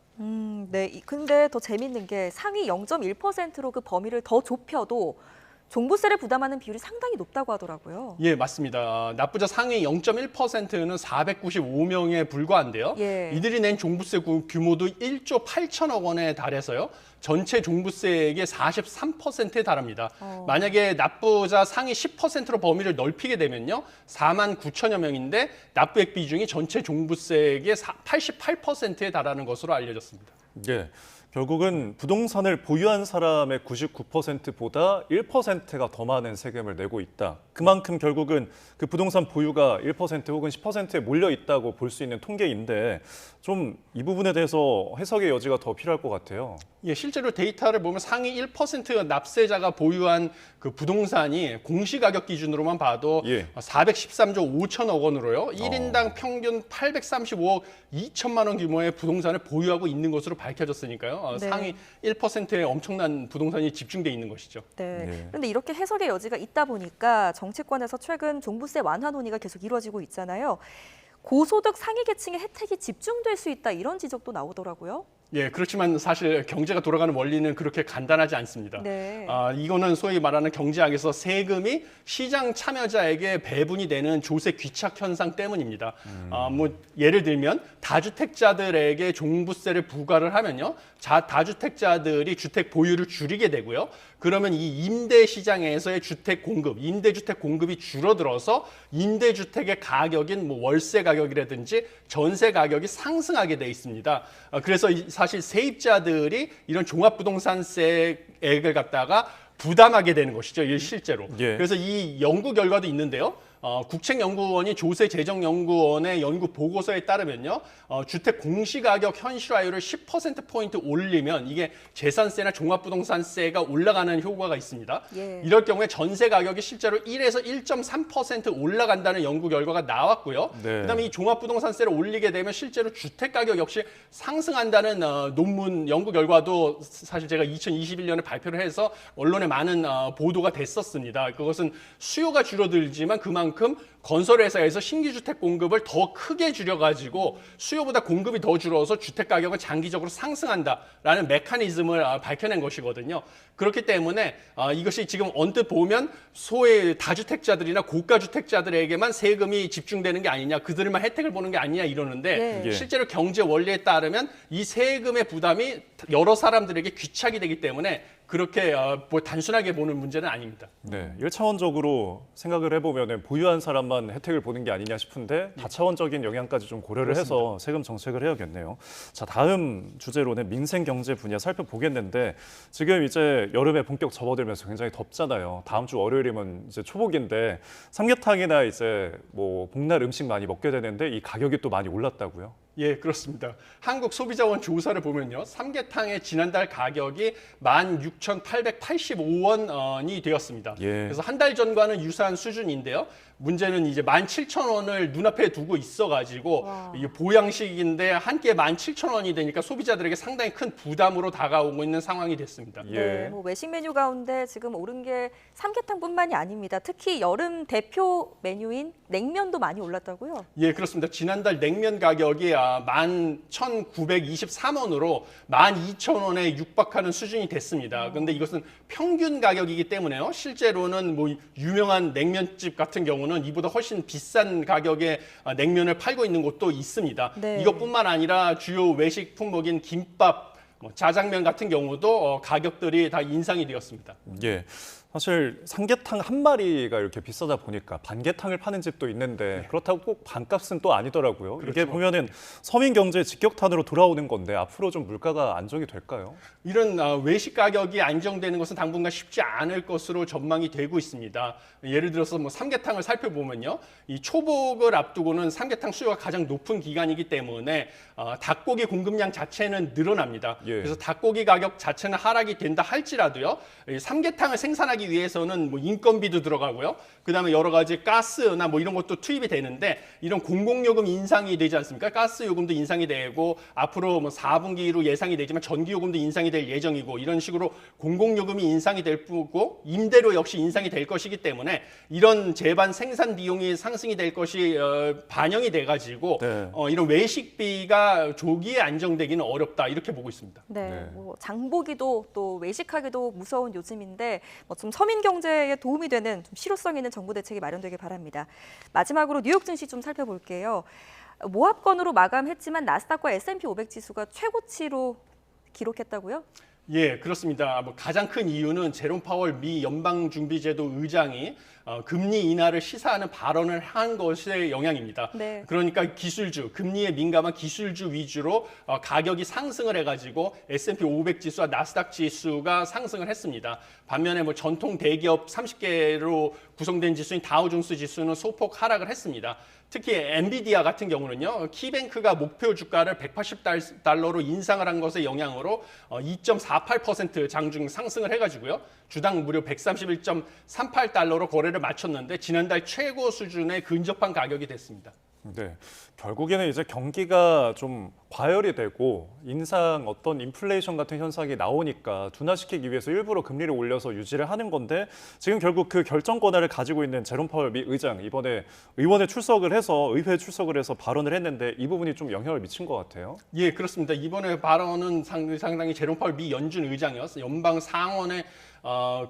네. 근데 더 재밌는 게 상위 0.1%로 그 범위를 더 좁혀도 종부세를 부담하는 비율이 상당히 높다고 하더라고요. 예, 맞습니다. 납부자 상위 0.1%는 495명에 불과한데요. 이들이 낸 종부세 규모도 1조 8천억 원에 달해서요. 전체 종부세액의 43%에 달합니다. 만약에 납부자 상위 10%로 범위를 넓히게 되면요. 4만 9천여 명인데 납부액 비중이 전체 종부세액의 88%에 달하는 것으로 알려졌습니다. 예. 결국은 부동산을 보유한 사람의 99%보다 1%가 더 많은 세금을 내고 있다. 그만큼 결국은 그 부동산 보유가 1% 혹은 10%에 몰려 있다고 볼 수 있는 통계인데 좀 이 부분에 대해서 해석의 여지가 더 필요할 것 같아요. 예, 실제로 데이터를 보면 상위 1% 납세자가 보유한 그 부동산이 공시가격 기준으로만 봐도 413조 5천억 원으로요. 1인당 평균 835억 2천만 원 규모의 부동산을 보유하고 있는 것으로 밝혀졌으니까요. 상위 1%에 엄청난 부동산이 집중돼 있는 것이죠. 그런데 이렇게 해석의 여지가 있다 보니까 정치권에서 최근 종부세 완화 논의가 계속 이루어지고 있잖아요. 고소득 상위 계층의 혜택이 집중될 수 있다 이런 지적도 나오더라고요. 예, 그렇지만 사실 경제가 돌아가는 원리는 그렇게 간단하지 않습니다. 이거는 소위 말하는 경제학에서 세금이 시장 참여자에게 배분이 되는 조세 귀착 현상 때문입니다. 뭐 예를 들면 다주택자들에게 종부세를 부과를 하면요, 다주택자들이 주택 보유를 줄이게 되고요. 그러면 이 임대 시장에서의 주택 공급, 임대주택 공급이 줄어들어서 임대주택의 가격인 뭐 월세 가격이라든지 전세 가격이 상승하게 돼 있습니다. 그래서 사실 세입자들이 이런 종합부동산세액을 갖다가 부담하게 되는 것이죠, 실제로. 그래서 이 연구 결과도 있는데요. 국책연구원이 조세재정연구원의 연구 보고서에 따르면요. 주택 공시가격 현실화율을 10%포인트 올리면 이게 재산세나 종합부동산세가 올라가는 효과가 있습니다. 이럴 경우에 전세 가격이 실제로 1에서 1.3% 올라간다는 연구 결과가 나왔고요. 그다음에 이 종합부동산세를 올리게 되면 실제로 주택 가격 역시 상승한다는 논문 연구 결과도 사실 제가 2021년에 발표를 해서 언론에 많은 보도가 됐었습니다. 그것은 수요가 줄어들지만 그만큼 건설회사에서 신규 주택 공급을 더 크게 줄여가지고 수요보다 공급이 더 줄어서 주택 가격은 장기적으로 상승한다라는 메커니즘을 밝혀낸 것이거든요. 그렇기 때문에 이것이 지금 언뜻 보면 소위 다주택자들이나 고가주택자들에게만 세금이 집중되는 게 아니냐, 그들만 혜택을 보는 게 아니냐 이러는데 실제로 경제 원리에 따르면 이 세금의 부담이 여러 사람들에게 귀착이 되기 때문에 그렇게 뭐 단순하게 보는 문제는 아닙니다. 네, 1차원적으로 생각을 해보면 보유한 사람만 혜택을 보는 게 아니냐 싶은데 다차원적인 영향까지 좀 고려를 해서 세금 정책을 해야겠네요. 자, 다음 주제로는 민생 경제 분야 살펴보겠는데 지금 이제 여름에 본격 접어들면서 굉장히 덥잖아요. 다음 주 월요일이면 이제 초복인데 삼계탕이나 이제 뭐 복날 음식 많이 먹게 되는데 이 가격이 또 많이 올랐다고요? 예, 그렇습니다. 한국소비자원 조사를 보면요. 삼계탕의 지난달 가격이 16,885원이 되었습니다. 그래서 한 달 전과는 유사한 수준인데요. 문제는 이제 17,000원을 눈앞에 두고 있어가지고 이게 보양식인데 한 끼에 17,000원이 되니까 소비자들에게 상당히 큰 부담으로 다가오고 있는 상황이 됐습니다. 네, 뭐 외식 메뉴 가운데 지금 오른 게 삼계탕뿐만이 아닙니다. 특히 여름 대표 메뉴인 냉면도 많이 올랐다고요? 예, 그렇습니다. 지난달 냉면 가격이 11,923원으로 12,000원에 육박하는 수준이 됐습니다. 그런데 이것은 평균 가격이기 때문에요. 실제로는 뭐 유명한 냉면집 같은 경우는 이보다 훨씬 비싼 가격에 냉면을 팔고 있는 곳도 있습니다. 이것뿐만 아니라 주요 외식 품목인 김밥, 짜장면 같은 경우도 가격들이 다 인상이 되었습니다. 예. 사실 삼계탕 한 마리가 이렇게 비싸다 보니까 반계탕을 파는 집도 있는데 그렇다고 꼭 반값은 또 아니더라고요. 그렇죠. 이게 보면은 서민 경제의 직격탄으로 돌아오는 건데 앞으로 좀 물가가 안정이 될까요? 이런 외식 가격이 안정되는 것은 당분간 쉽지 않을 것으로 전망이 되고 있습니다. 예를 들어서 뭐 삼계탕을 살펴보면요, 이 초복을 앞두고는 삼계탕 수요가 가장 높은 기간이기 때문에 닭고기 공급량 자체는 늘어납니다. 그래서 닭고기 가격 자체는 하락이 된다 할지라도요, 이 삼계탕을 생산하기 위해서는 뭐 인건비도 들어가고요, 그다음에 여러 가지 가스나 뭐 이런 것도 투입이 되는데 이런 공공요금 인상이 되지 않습니까? 가스 요금도 인상이 되고 앞으로 뭐 4분기로 예상이 되지만 전기 요금도 인상이 될 예정이고 이런 식으로 공공요금이 인상이 될 거고 임대료 역시 인상이 될 것이기 때문에 이런 제반 생산 비용이 상승이 될 것이 반영이 돼가지고 이런 외식비가 조기에 안정되기는 어렵다 이렇게 보고 있습니다. 뭐 장보기도 또 외식하기도 무서운 요즘인데 좀 서민 경제에 도움이 되는 좀 실효성 있는 정부 대책이 마련되길 바랍니다. 마지막으로 뉴욕 증시 좀 살펴볼게요. 모합권으로 마감했지만 나스닥과 S&P 500 지수가 최고치로 기록했다고요? 예, 그렇습니다. 뭐 가장 큰 이유는 제롬 파월 미 연방준비제도 의장이 금리 인하를 시사하는 발언을 한 것의 영향입니다. 그러니까 기술주, 금리에 민감한 기술주 위주로 가격이 상승을 해가지고 S&P 500 지수와 나스닥 지수가 상승을 했습니다. 반면에 뭐 전통 대기업 30개로 구성된 지수인 다우존스 지수는 소폭 하락을 했습니다. 특히 엔비디아 같은 경우는요, 키뱅크가 목표 주가를 180달러로 인상을 한 것의 영향으로 2.48% 장중 상승을 해가지고요, 주당 무려 131.38달러로 거래를 마쳤는데 지난달 최고 수준에 근접한 가격이 됐습니다. 네, 결국에는 이제 경기가 좀 과열이 되고 인상 어떤 인플레이션 같은 현상이 나오니까 둔화시키기 위해서 일부러 금리를 올려서 유지를 하는 건데 지금 결국 그 결정 권한을 가지고 있는 제롬 파월 미 의장 이번에 의회 출석을 해서 발언을 했는데 이 부분이 좀 영향을 미친 것 같아요. 예, 그렇습니다. 이번에 발언은 상당히 제롬 파월 미 연준 의장이었어요. 연방 상원의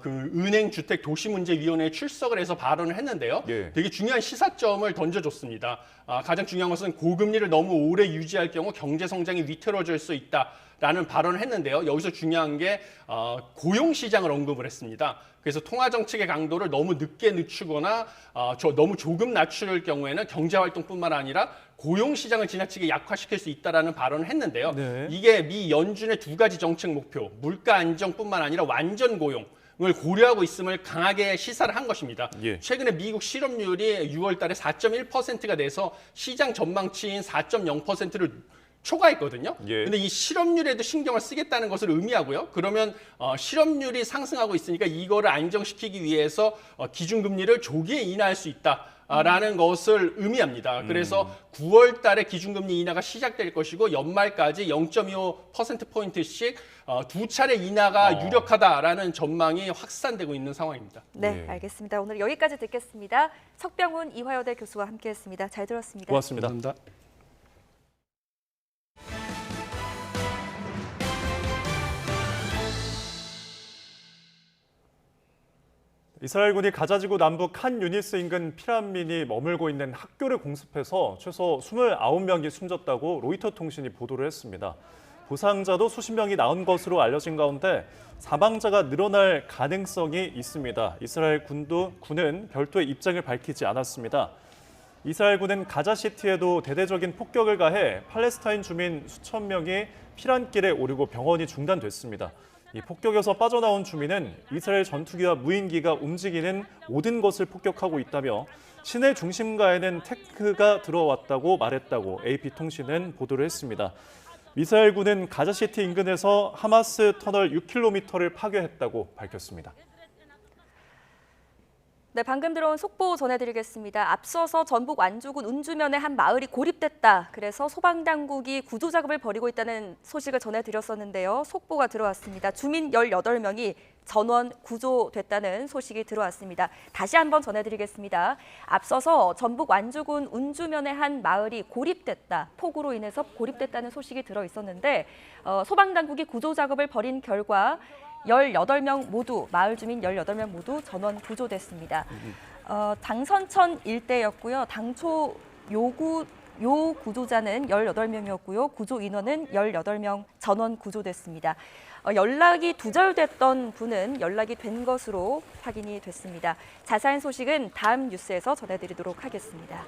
그 은행주택도시문제위원회에 출석을 해서 발언을 했는데요. 되게 중요한 시사점을 던져줬습니다. 가장 중요한 것은 고금리를 너무 오래 유지할 경우 경제 성장이 위태로워질 수 있다라는 발언을 했는데요. 여기서 중요한 게 고용시장을 언급을 했습니다. 그래서 통화정책의 강도를 너무 늦게 늦추거나 너무 조금 낮출 경우에는 경제활동뿐만 아니라 고용시장을 지나치게 약화시킬 수 있다라는 발언을 했는데요. 이게 미 연준의 두 가지 정책 목표, 물가 안정뿐만 아니라 완전 고용, 을 고려하고 있음을 강하게 시사를 한 것입니다. 최근에 미국 실업률이 6월 달에 4.1%가 돼서 시장 전망치인 4.0%를 초과했거든요. 근데 이 실업률에도 신경을 쓰겠다는 것을 의미하고요. 그러면 실업률이 상승하고 있으니까 이거를 안정시키기 위해서 기준금리를 조기에 인하할 수 있다. 라는 것을 의미합니다. 그래서 9월 달에 기준금리 인하가 시작될 것이고 연말까지 0.25%포인트씩 두 차례 인하가 유력하다라는 전망이 확산되고 있는 상황입니다. 네, 알겠습니다. 오늘 여기까지 듣겠습니다. 석병훈 이화여대 교수와 함께했습니다. 잘 들었습니다. 고맙습니다. 감사합니다. 이스라엘군이 가자지구 남부 칸 유니스 인근 피란민이 머물고 있는 학교를 공습해서 최소 29명이 숨졌다고 로이터 통신이 보도를 했습니다. 부상자도 수십 명이 나온 것으로 알려진 가운데 사망자가 늘어날 가능성이 있습니다. 이스라엘 군은 별도의 입장을 밝히지 않았습니다. 이스라엘군은 가자시티에도 대대적인 폭격을 가해 팔레스타인 주민 수천 명이 피란길에 오르고 병원이 중단됐습니다. 이 폭격에서 빠져나온 주민은 이스라엘 전투기와 무인기가 움직이는 모든 것을 폭격하고 있다며 시내 중심가에는 탱크가 들어왔다고 말했다고 AP통신은 보도를 했습니다. 이스라엘군은 가자시티 인근에서 하마스 터널 6km를 파괴했다고 밝혔습니다. 네, 방금 들어온 속보 전해드리겠습니다. 앞서서 전북 완주군 운주면의 한 마을이 고립됐다. 그래서 소방당국이 구조 작업을 벌이고 있다는 소식을 전해드렸었는데요. 속보가 들어왔습니다. 주민 18명이 전원 구조됐다는 소식이 들어왔습니다. 다시 한번 전해드리겠습니다. 앞서서 전북 완주군 운주면의 한 마을이 고립됐다. 폭우로 인해서 고립됐다는 소식이 들어있었는데 소방당국이 구조 작업을 벌인 결과 18명 모두, 마을 주민 18명 모두 전원 구조됐습니다. 당선천 일대였고요. 당초 요 구조자는 18명이었고요. 구조 인원은 18명 전원 구조됐습니다. 연락이 두절됐던 분은 연락이 된 것으로 확인이 됐습니다. 자세한 소식은 다음 뉴스에서 전해드리도록 하겠습니다.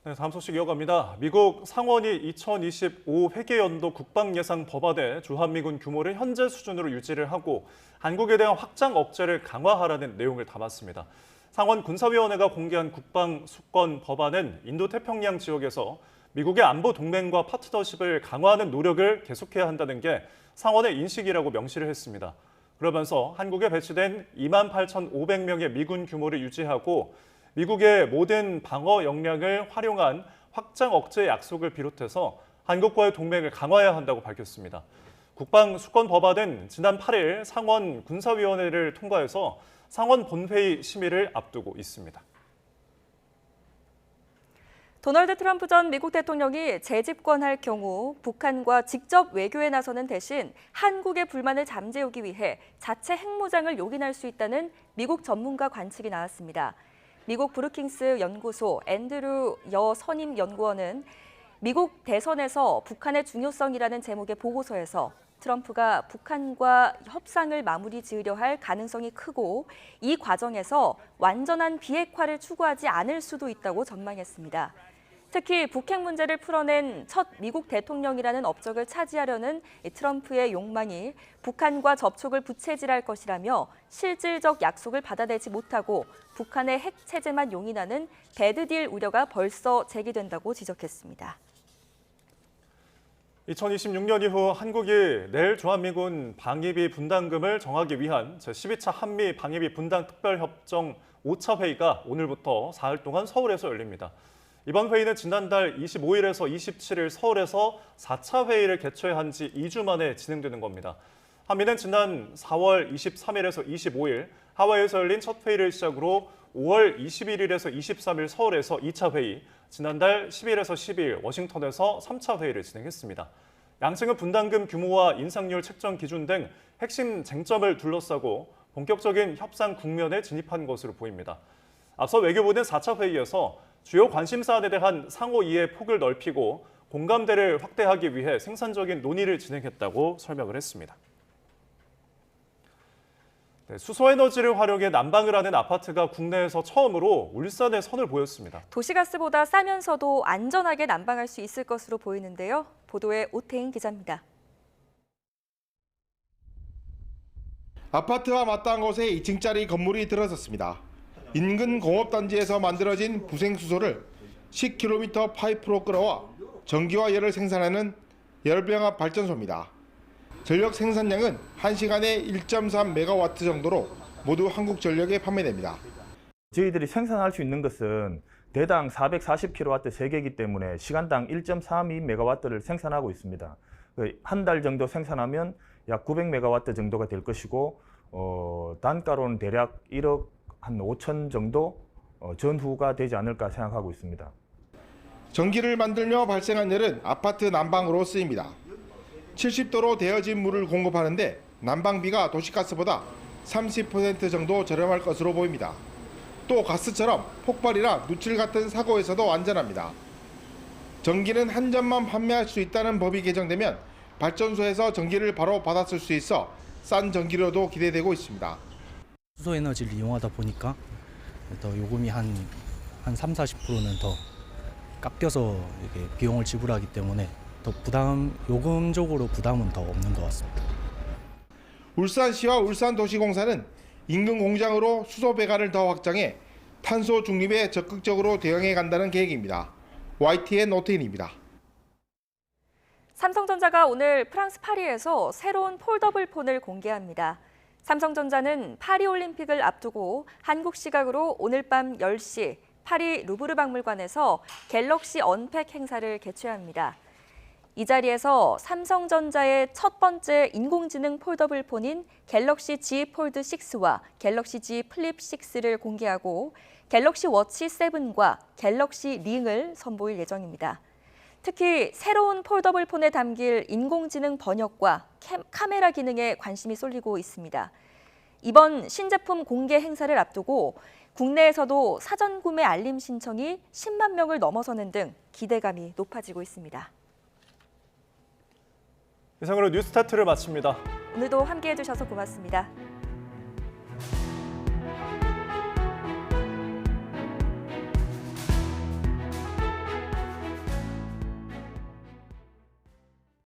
네, 다음 소식 이어갑니다. 미국 상원이 2025 회계연도 국방예산 법안에 주한미군 규모를 현재 수준으로 유지를 하고 한국에 대한 확장 억제를 강화하라는 내용을 담았습니다. 상원 군사위원회가 공개한 국방수권 법안은 인도태평양 지역에서 미국의 안보 동맹과 파트너십을 강화하는 노력을 계속해야 한다는 게 상원의 인식이라고 명시를 했습니다. 그러면서 한국에 배치된 28,500명의 미군 규모를 유지하고 미국의 모든 방어 역량을 활용한 확장 억제 약속을 비롯해서 한국과의 동맹을 강화해야 한다고 밝혔습니다. 국방수권 법안은 지난 8일 상원 군사위원회를 통과해서 상원 본회의 심의를 앞두고 있습니다. 도널드 트럼프 전 미국 대통령이 재집권할 경우 북한과 직접 외교에 나서는 대신 한국의 불만을 잠재우기 위해 자체 핵무장을 용인할 수 있다는 미국 전문가 관측이 나왔습니다. 미국 브루킹스 연구소 앤드루 여 선임 연구원은 미국 대선에서 북한의 중요성이라는 제목의 보고서에서 트럼프가 북한과 협상을 마무리 지으려 할 가능성이 크고 이 과정에서 완전한 비핵화를 추구하지 않을 수도 있다고 전망했습니다. 특히 북핵 문제를 풀어낸 첫 미국 대통령이라는 업적을 차지하려는 트럼프의 욕망이 북한과 접촉을 부채질할 것이라며 실질적 약속을 받아내지 못하고 북한의 핵 체제만 용인하는 배드딜 우려가 벌써 제기된다고 지적했습니다. 2026년 이후 한국이 내일 주한미군 방위비 분담금을 정하기 위한 제12차 한미 방위비 분담 특별협정 5차 회의가 오늘부터 사흘 동안 서울에서 열립니다. 이번 회의는 지난달 25일에서 27일 서울에서 4차 회의를 개최한 지 2주 만에 진행되는 겁니다. 한미는 지난 4월 23일에서 25일 하와이에서 열린 첫 회의를 시작으로 5월 21일에서 23일 서울에서 2차 회의, 지난달 10일에서 10일 워싱턴에서 3차 회의를 진행했습니다. 양측은 분담금 규모와 인상률 책정 기준 등 핵심 쟁점을 둘러싸고 본격적인 협상 국면에 진입한 것으로 보입니다. 앞서 외교부는 4차 회의에서 주요 관심사안에 대한 상호 이해 폭을 넓히고 공감대를 확대하기 위해 생산적인 논의를 진행했다고 설명을 했습니다. 네, 수소에너지를 활용해 난방을 하는 아파트가 국내에서 처음으로 울산에 선을 보였습니다. 도시가스보다 싸면서도 안전하게 난방할 수 있을 것으로 보이는데요. 보도에 오태인 기자입니다. 아파트와 마땅한 곳에 2층짜리 건물이 들어섰습니다. 인근 공업단지에서 만들어진 부생수소를 10km 파이프로 끌어와 전기와 열을 생산하는 열병합 발전소입니다. 전력 생산량은 1시간에 1.3메가와트 정도로 모두 한국전력에 판매됩니다. 저희들이 생산할 수 있는 것은 대당 440kW 3개이기 때문에 시간당 1.32메가와트를 생산하고 있습니다. 한 달 정도 생산하면 약 900메가와트 정도가 될 것이고 단가로는 대략 1억 한 5천 정도 전후가 되지 않을까 생각하고 있습니다. 전기를 만들며 발생한 열은 아파트 난방으로 쓰입니다. 70도로 데워진 물을 공급하는데 난방비가 도시가스보다 30% 정도 저렴할 것으로 보입니다. 또 가스처럼 폭발이나 누출 같은 사고에서도 안전합니다. 전기는 한 점만 판매할 수 있다는 법이 개정되면 발전소에서 전기를 바로 받았을 수 있어 싼 전기료도 기대되고 있습니다. 수소에너지를 이용하다 보니까 더 요금이 한 30-40%는 더 깎여서 이렇게 비용을 지불하기 때문에 더 요금적으로 부담은 더 없는 것 같습니다. 울산시와 울산도시공사는 인근 공장으로 수소 배관을 더 확장해 탄소 중립에 적극적으로 대응해 간다는 계획입니다. YTN 오태인입니다. 삼성전자가 오늘 프랑스 파리에서 새로운 폴더블 폰을 공개합니다. 삼성전자는 파리올림픽을 앞두고 한국 시각으로 오늘 밤 10시 파리 루브르 박물관에서 갤럭시 언팩 행사를 개최합니다. 이 자리에서 삼성전자의 첫 번째 인공지능 폴더블 폰인 갤럭시 Z 폴드 6와 갤럭시 Z 플립 6를 공개하고 갤럭시 워치 7과 갤럭시 링을 선보일 예정입니다. 특히 새로운 폴더블 폰에 담길 인공지능 번역과 카메라 기능에 관심이 쏠리고 있습니다. 이번 신제품 공개 행사를 앞두고 국내에서도 사전 구매 알림 신청이 10만 명을 넘어서는 등 기대감이 높아지고 있습니다. 이상으로 뉴스타트를 마칩니다. 오늘도 함께해 주셔서 고맙습니다.